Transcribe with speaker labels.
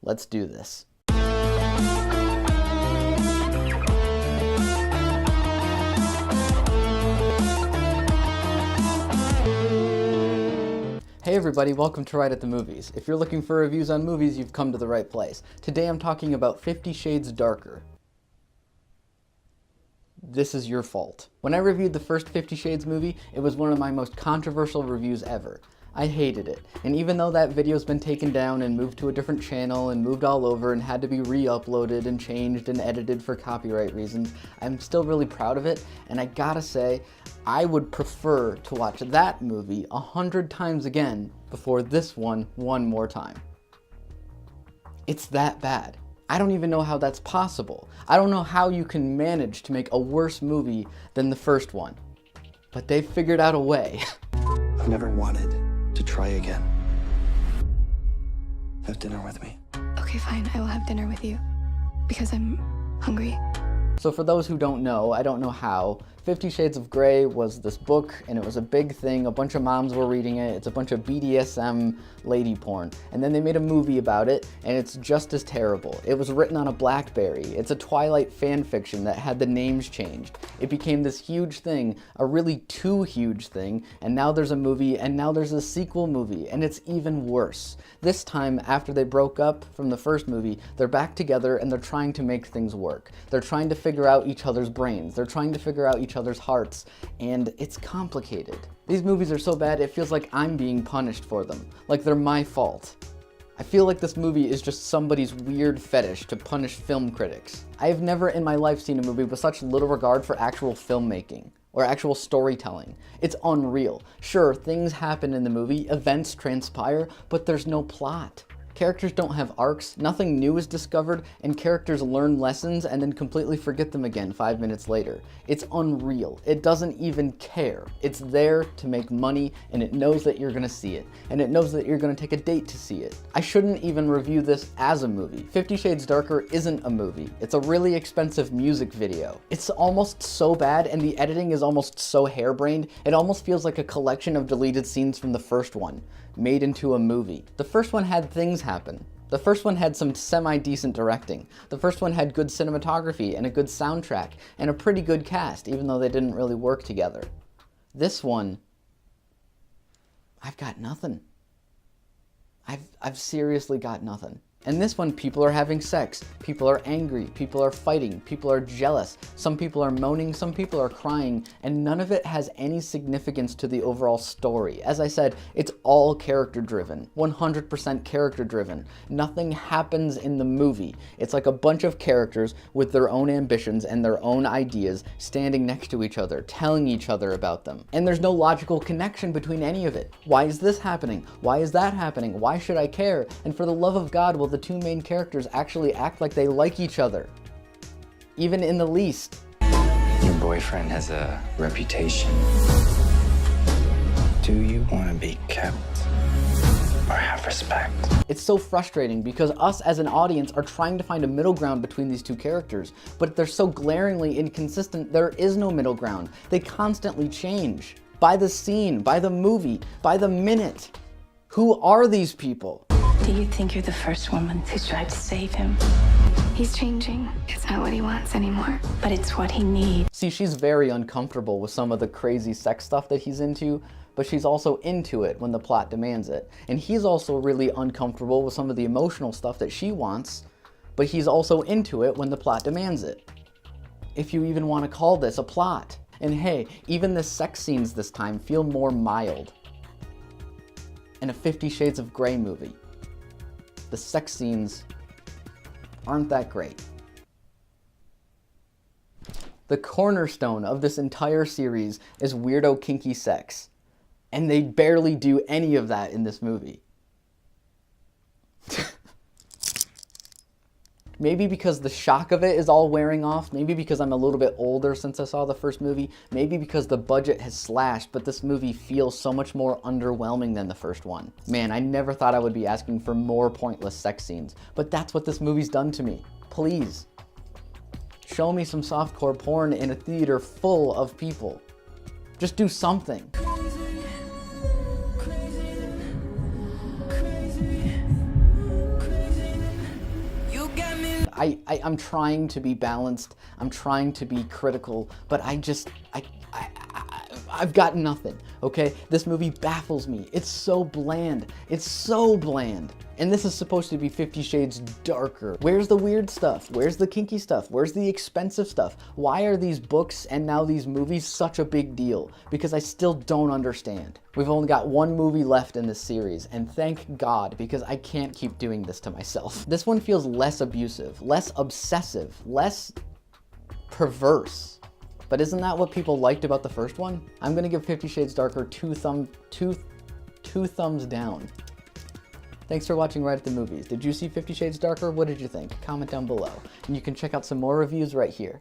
Speaker 1: Let's do this. Hey everybody, welcome to Wright at the Movies. If you're looking for reviews on movies, you've come to the right place. Today I'm talking about 50 Shades Darker. This is your fault. When I reviewed the first 50 Shades movie, it was one of my most controversial reviews ever. I hated it, and even though that video's been taken down and moved to a different channel and moved all over and had to be re-uploaded and changed and edited for copyright reasons, I'm still really proud of it, and I gotta say, I would prefer to watch that movie 100 times again before this one more time. It's that bad. I don't even know how that's possible. I don't know how you can manage to make a worse movie than the first one, but they've figured out a way.
Speaker 2: I've never wanted to try again. Have dinner with me.
Speaker 3: Okay, fine. I will have dinner with you because I'm hungry.
Speaker 1: So for those who don't know, I don't know how, 50 Shades of Grey was this book, and it was a big thing. A bunch of moms were reading it. It's a bunch of BDSM lady porn. And then they made a movie about it, and it's just as terrible. It was written on a BlackBerry. It's a Twilight fan fiction that had the names changed. It became this huge thing, a really too huge thing, and now there's a movie, and now there's a sequel movie, and it's even worse. This time, after they broke up from the first movie, they're back together, and they're trying to make things work. They're trying to figure out each other's brains. They're trying to figure out each other's hearts, and it's complicated. These movies are so bad, it feels like I'm being punished for them, like they're my fault. I feel like this movie is just somebody's weird fetish to punish film critics. I have never in my life seen a movie with such little regard for actual filmmaking or actual storytelling. It's unreal. Sure, things happen in the movie, events transpire, but there's no plot. Characters don't have arcs, nothing new is discovered, and characters learn lessons and then completely forget them again 5 minutes later. It's unreal. It doesn't even care. It's there to make money, and it knows that you're gonna see it, and it knows that you're gonna take a date to see it. I shouldn't even review this as a movie. 50 Shades Darker isn't a movie. It's a really expensive music video. It's almost so bad, and the editing is almost so harebrained, it almost feels like a collection of deleted scenes from the first one, made into a movie. The first one had things happen. The first one had some semi-decent directing. The first one had good cinematography and a good soundtrack and a pretty good cast, even though they didn't really work together. This one, I've got nothing. I've seriously got nothing. And this one, people are having sex, people are angry, people are fighting, people are jealous, some people are moaning, some people are crying, and none of it has any significance to the overall story. As I said, it's all character driven, 100% character driven. Nothing happens in the movie. It's like a bunch of characters with their own ambitions and their own ideas standing next to each other, telling each other about them. And there's no logical connection between any of it. Why is this happening? Why is that happening? Why should I care? And for the love of God, will the two main characters actually act like they like each other? Even in the least.
Speaker 2: Your boyfriend has a reputation. Do you want to be kept or have respect?
Speaker 1: It's so frustrating because us as an audience are trying to find a middle ground between these two characters, but they're so glaringly inconsistent, there is no middle ground. They constantly change. By the scene, by the movie, by the minute. Who are these people?
Speaker 3: Do you think you're the first woman who's tried to save him? He's changing. It's not what he wants anymore, but it's what he needs.
Speaker 1: See, she's very uncomfortable with some of the crazy sex stuff that he's into, but she's also into it when the plot demands it. And he's also really uncomfortable with some of the emotional stuff that she wants, but he's also into it when the plot demands it. If you even want to call this a plot. And hey, even the sex scenes this time feel more mild. In a 50 Shades of Grey movie, the sex scenes aren't that great. The cornerstone of this entire series is weirdo kinky sex, and they barely do any of that in this movie. Maybe because the shock of it is all wearing off, maybe because I'm a little bit older since I saw the first movie, maybe because the budget has slashed, but this movie feels so much more underwhelming than the first one. Man, I never thought I would be asking for more pointless sex scenes, but that's what this movie's done to me. Please. Show me some softcore porn in a theater full of people. Just do something. I'm trying to be balanced. I'm trying to be critical, but I've got nothing, okay? This movie baffles me. It's so bland. It's so bland. And this is supposed to be 50 Shades darker. Where's the weird stuff? Where's the kinky stuff? Where's the expensive stuff? Why are these books and now these movies such a big deal? Because I still don't understand. We've only got one movie left in this series, and thank God, because I can't keep doing this to myself. This one feels less abusive, less obsessive, less perverse. But isn't that what people liked about the first one? I'm gonna give 50 Shades Darker two thumbs down. Thanks for watching Right at the Movies. Did you see 50 Shades Darker? What did you think? Comment down below. And you can check out some more reviews right here.